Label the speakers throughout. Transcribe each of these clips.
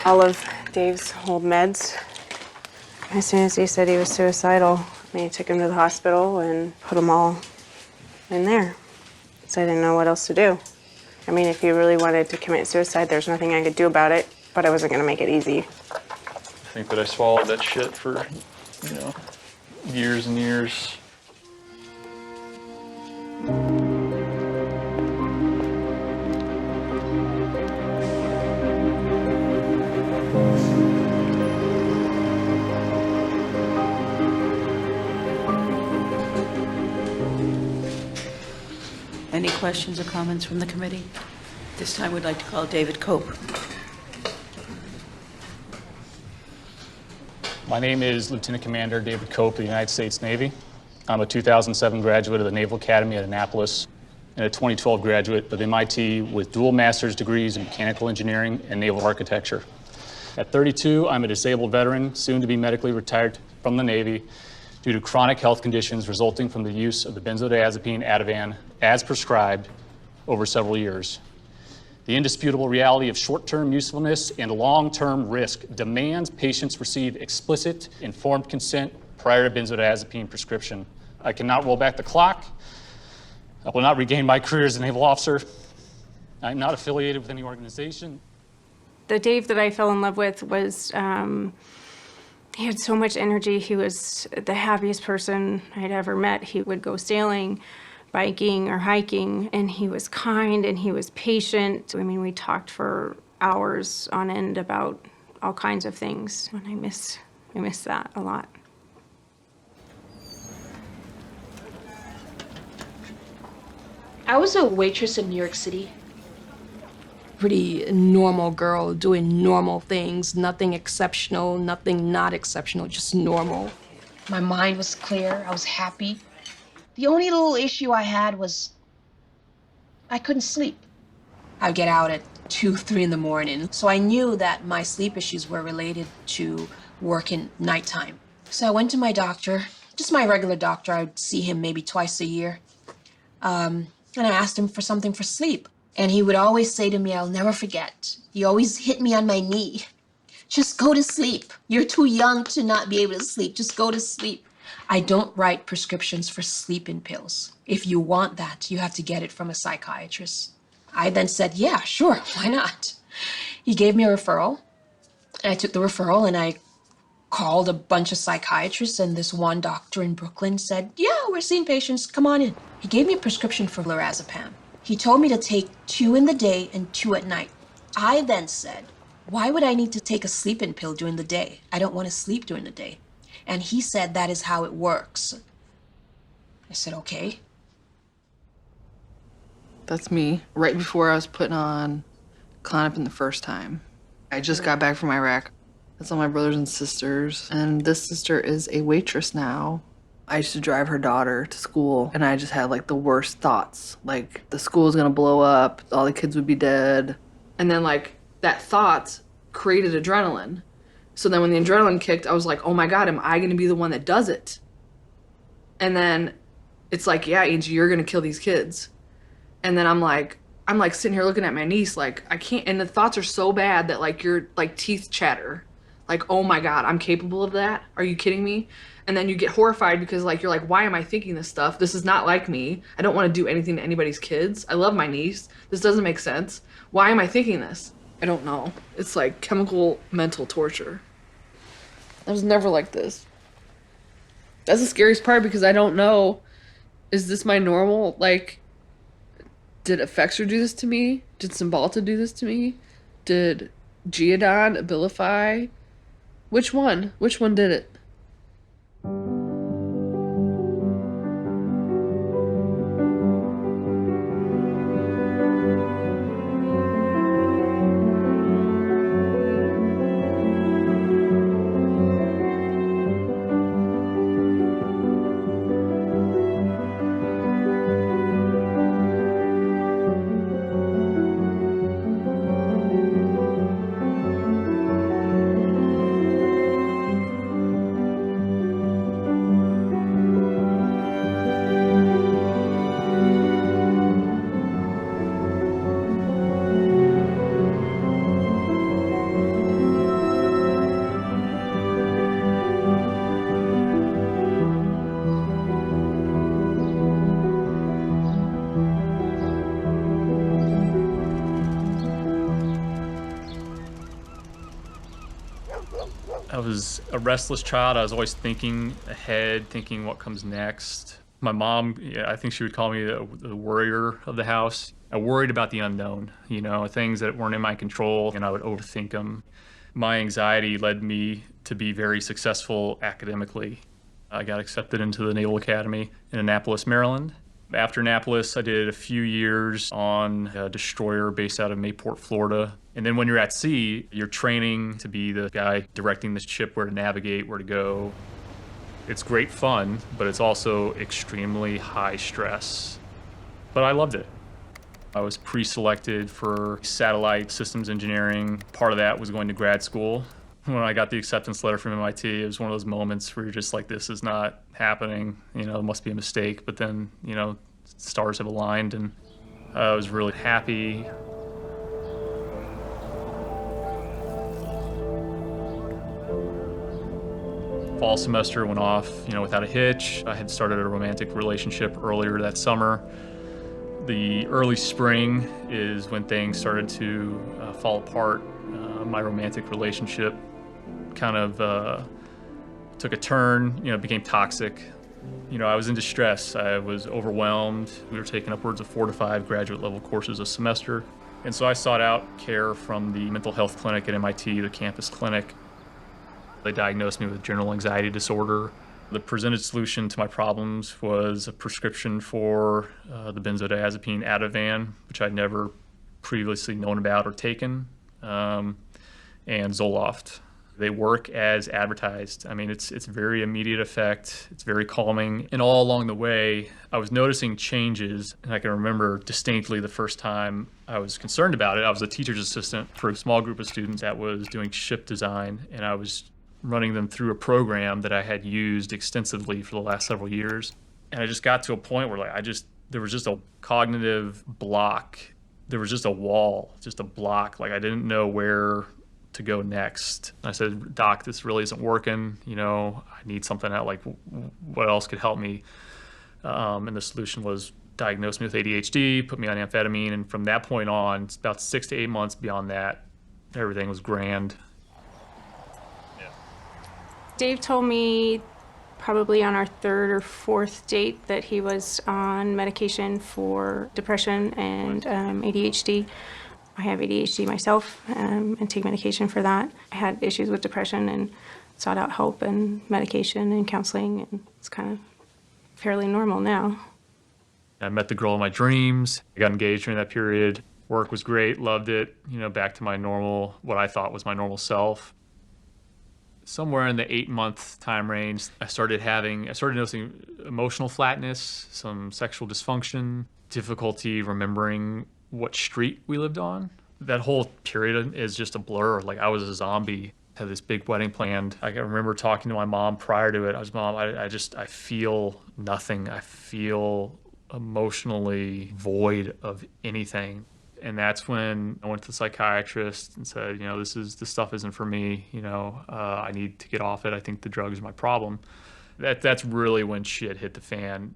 Speaker 1: all of Dave's old meds. As soon as he said he was suicidal, they took him to the hospital and put them all in there. So I didn't know what else to do. I mean, if he really wanted to commit suicide, there's nothing I could do about it, but I wasn't gonna make it easy.
Speaker 2: I think that I swallowed that shit for, years and years.
Speaker 3: Any questions or comments from the committee? This time we'd like to call David Cope.
Speaker 4: My name is Lieutenant Commander David Cope of the United States Navy. I'm a 2007 graduate of the Naval Academy at Annapolis and a 2012 graduate of MIT with dual master's degrees in mechanical engineering and naval architecture. At 32, I'm a disabled veteran, soon to be medically retired from the Navy due to chronic health conditions resulting from the use of the benzodiazepine Ativan as prescribed over several years. The indisputable reality of short-term usefulness and long-term risk demands patients receive explicit, informed consent prior to benzodiazepine prescription. I cannot roll back the clock. I will not regain my career as a naval officer. I'm not affiliated with any organization.
Speaker 1: The Dave that I fell in love with was, he had so much energy. He was the happiest person I'd ever met. He would go sailing, biking, or hiking, and he was kind and he was patient. I mean, we talked for hours on end about all kinds of things, and I miss that a lot.
Speaker 5: I was a waitress in New York City.
Speaker 6: Pretty normal girl doing normal things, nothing exceptional, nothing not exceptional, just normal.
Speaker 5: My mind was clear, I was happy. The only little issue I had was I couldn't sleep.
Speaker 6: I'd get out at 2, 3 in the morning, so I knew that my sleep issues were related to working nighttime. So I went to my doctor, just my regular doctor. I would see him maybe twice a year. And I asked him for something for sleep. And he would always say to me, I'll never forget, he always hit me on my knee. Just go to sleep. You're too young to not be able to sleep. Just go to sleep. I don't write prescriptions for sleeping pills. If you want that, you have to get it from a psychiatrist. I then said, yeah, sure, why not? He gave me a referral. And I took the referral and I called a bunch of psychiatrists, and this one doctor in Brooklyn said, yeah, we're seeing patients, come on in. He gave me a prescription for lorazepam. He told me to take 2 in the day and 2 at night. I then said, why would I need to take a sleeping pill during the day? I don't want to sleep during the day. And he said that is how it works. I said, okay.
Speaker 7: That's me. Right before I was putting on Klonopin the first time. I just got back from Iraq. That's all my brothers and sisters. And this sister is a waitress now. I used to drive her daughter to school, and I just had like the worst thoughts. Like the school was gonna blow up, all the kids would be dead. And then like that thought created adrenaline. So then when the adrenaline kicked, I was like, oh my God, am I gonna be the one that does it? And then it's like, yeah, Angie, you're gonna kill these kids. And then I'm like sitting here looking at my niece, like I can't, and the thoughts are so bad that like your like teeth chatter. Like, oh my God, I'm capable of that? Are you kidding me? And then you get horrified because like, you're like, why am I thinking this stuff? This is not like me. I don't want to do anything to anybody's kids. I love my niece. This doesn't make sense. Why am I thinking this? I don't know. It's like chemical mental torture. I was never like this. That's the scariest part because I don't know, is this my normal? Like, did Effexor do this to me? Did Cymbalta do this to me? Did Geodon, Abilify? Which one? Which one did it?
Speaker 2: I was a restless child. I was always thinking ahead, thinking what comes next. My mom, I think she would call me the worrier of the house. I worried about the unknown, things that weren't in my control, and I would overthink them. My anxiety led me to be very successful academically. I got accepted into the Naval Academy in Annapolis, Maryland. After Annapolis, I did a few years on a destroyer based out of Mayport, Florida. And then when you're at sea, you're training to be the guy directing the ship where to navigate, where to go. It's great fun, but it's also extremely high stress. But I loved it. I was pre-selected for satellite systems engineering. Part of that was going to grad school. When I got the acceptance letter from MIT, it was one of those moments where you're just like, this is not happening. It must be a mistake. But then, stars have aligned, and I was really happy. Fall semester went off, without a hitch. I had started a romantic relationship earlier that summer. The early spring is when things started to fall apart. My romantic relationship kind of took a turn, became toxic. I was in distress. I was overwhelmed. We were taking upwards of 4 to 5 graduate level courses a semester. And so I sought out care from the mental health clinic at MIT, the campus clinic. They diagnosed me with general anxiety disorder. The presented solution to my problems was a prescription for the benzodiazepine Ativan, which I'd never previously known about or taken, and Zoloft. They work as advertised. I mean, it's very immediate effect. It's very calming. And all along the way, I was noticing changes. And I can remember distinctly the first time I was concerned about it. I was a teacher's assistant for a small group of students that was doing ship design. And I was running them through a program that I had used extensively for the last several years. And I just got to a point where there was just a cognitive block. There was just a wall, just a block. I didn't know where to go next. I said, Doc, this really isn't working. I need something out. What else could help me? And the solution was diagnose me with ADHD, put me on amphetamine. And from that point on, it's about 6 to 8 months beyond that, everything was grand.
Speaker 1: Dave told me probably on our 3rd or 4th date that he was on medication for depression and ADHD. I have ADHD myself and take medication for that. I had issues with depression and sought out help and medication and counseling, and it's kind of fairly normal now.
Speaker 2: I met the girl of my dreams. I got engaged during that period. Work was great, loved it, back to my normal, what I thought was my normal self. Somewhere in the 8-month time range, I started noticing emotional flatness, some sexual dysfunction, difficulty remembering what street we lived on. That whole period is just a blur. I was a zombie. I had this big wedding planned. I can remember talking to my mom prior to it. I was, Mom, I feel nothing. I feel emotionally void of anything. And that's when I went to the psychiatrist and said, this stuff isn't for me. I need to get off it. I think the drugs are my problem. That's really when shit hit the fan.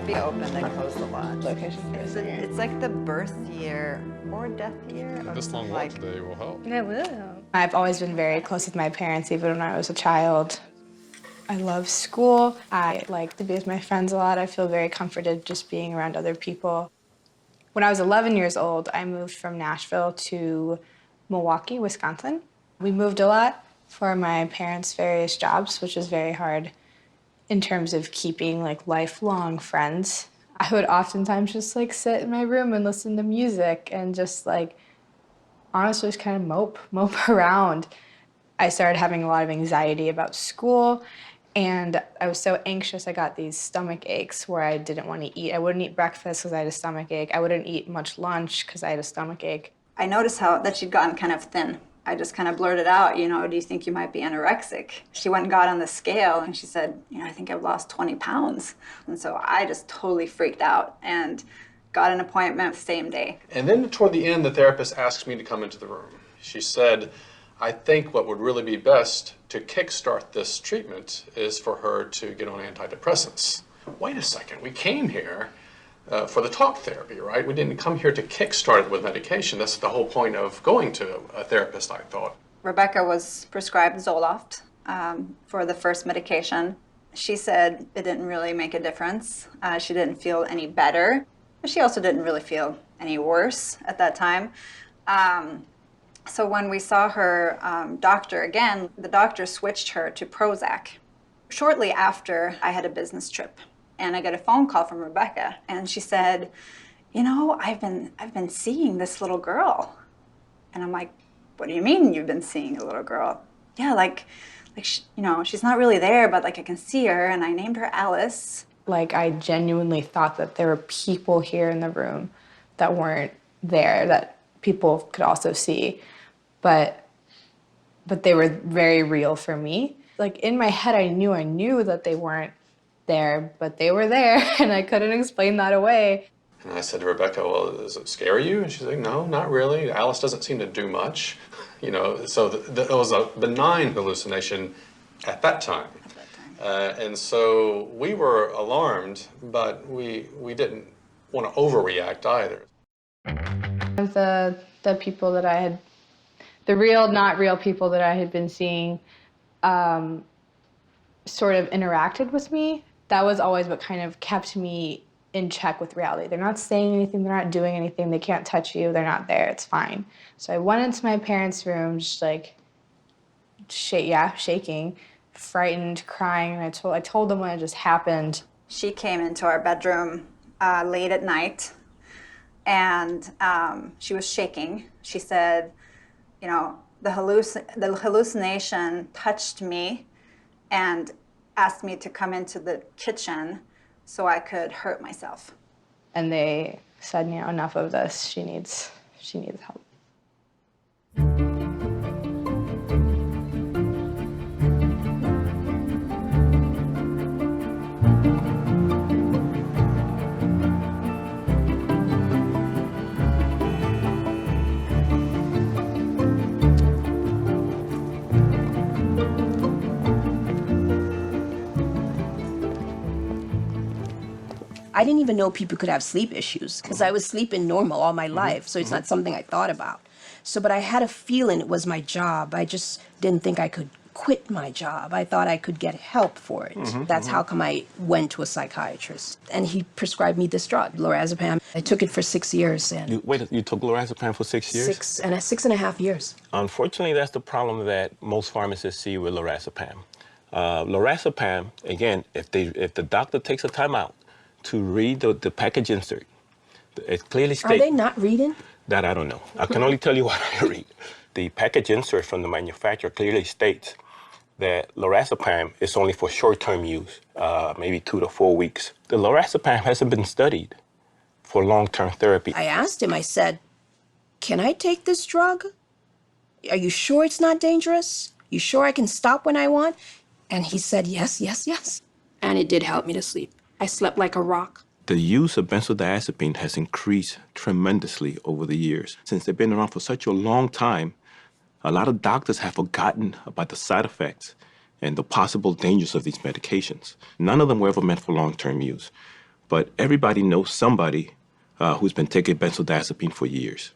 Speaker 8: Be open and close the lodge. It's like the birth year or death year.
Speaker 9: This long walk today will help.
Speaker 10: It will. I've always been very close with my parents, even when I was a child. I love school. I like to be with my friends a lot. I feel very comforted just being around other people. When I was 11 years old, I moved from Nashville to Milwaukee, Wisconsin. We moved a lot for my parents' various jobs, which was very hard in terms of keeping lifelong friends. I would oftentimes just sit in my room and listen to music and just honestly just kind of mope around. I started having a lot of anxiety about school, and I was so anxious I got these stomach aches where I didn't want to eat. I wouldn't eat breakfast because I had a stomach ache. I wouldn't eat much lunch because I had a stomach ache.
Speaker 8: I noticed that she'd gotten kind of thin. I just kind of blurted out, do you think you might be anorexic? She went and got on the scale and she said, I think I've lost 20 pounds. And so I just totally freaked out. And got an appointment the same day.
Speaker 9: And then toward the end, the therapist asked me to come into the room. She said, I think what would really be best to kickstart this treatment is for her to get on antidepressants. Wait a second, we came here for the talk therapy, right? We didn't come here to kickstart it with medication. That's the whole point of going to a therapist, I thought.
Speaker 8: Rebecca was prescribed Zoloft for the first medication. She said it didn't really make a difference. She didn't feel any better, but she also didn't really feel any worse at that time. So when we saw her doctor again, the doctor switched her to Prozac. Shortly after, I had a business trip, and I got a phone call from Rebecca, and she said, you know, I've been seeing this little girl. And I'm like, what do you mean you've been seeing a little girl? Yeah, like she, you know, she's not really there, but like I can see her, and I named her Alice.
Speaker 10: Like, I genuinely thought that there were people here in the room that weren't there, that people could also see, but they were very real for me. Like, in my head, I knew that they weren't there, but they were there, and I couldn't explain that away.
Speaker 9: And I said to Rebecca, well, does it scare you? And she's like, no, not really. Alice doesn't seem to do much. You know, so it was a benign hallucination at that time. And so we were alarmed, but we didn't want to overreact either.
Speaker 10: The people that I had, the real, not real people that I had been seeing sort of interacted with me. That was always what kind of kept me in check with reality. They're not saying anything, they're not doing anything, they can't touch you, they're not there, it's fine. So I went into my parents' room just like, shaking, frightened, crying, and I told them what had just happened.
Speaker 8: She came into our bedroom late at night, and she was shaking. She said, you know, the hallucination touched me and asked me to come into the kitchen so I could hurt myself.
Speaker 10: And they said, you know, enough of this. She needs help.
Speaker 6: I didn't even know people could have sleep issues because I was sleeping normal all my life, so it's not something I thought about. So, but I had a feeling it was my job. I just didn't think I could quit my job. I thought I could get help for it. That's how come I went to a psychiatrist. And he prescribed me this drug, lorazepam. I took it for 6 years. And
Speaker 11: You took lorazepam for 6 years?
Speaker 6: 6.5 years.
Speaker 11: Unfortunately, that's the problem that most pharmacists see with lorazepam. Lorazepam, again, if the doctor takes a time out to read the package insert, it clearly states...
Speaker 6: Are they not reading?
Speaker 11: That I don't know. I can only tell you what I read. The package insert from the manufacturer clearly states that lorazepam is only for short-term use, maybe 2 to 4 weeks. The lorazepam hasn't been studied for long-term therapy.
Speaker 6: I asked him, I said, can I take this drug? Are you sure it's not dangerous? You sure I can stop when I want? And he said, yes, yes, yes. And it did help me to sleep. I slept like a rock.
Speaker 11: The use of benzodiazepine has increased tremendously over the years. Since they've been around for such a long time, a lot of doctors have forgotten about the side effects and the possible dangers of these medications. None of them were ever meant for long-term use, but everybody knows somebody who's been taking benzodiazepine for years.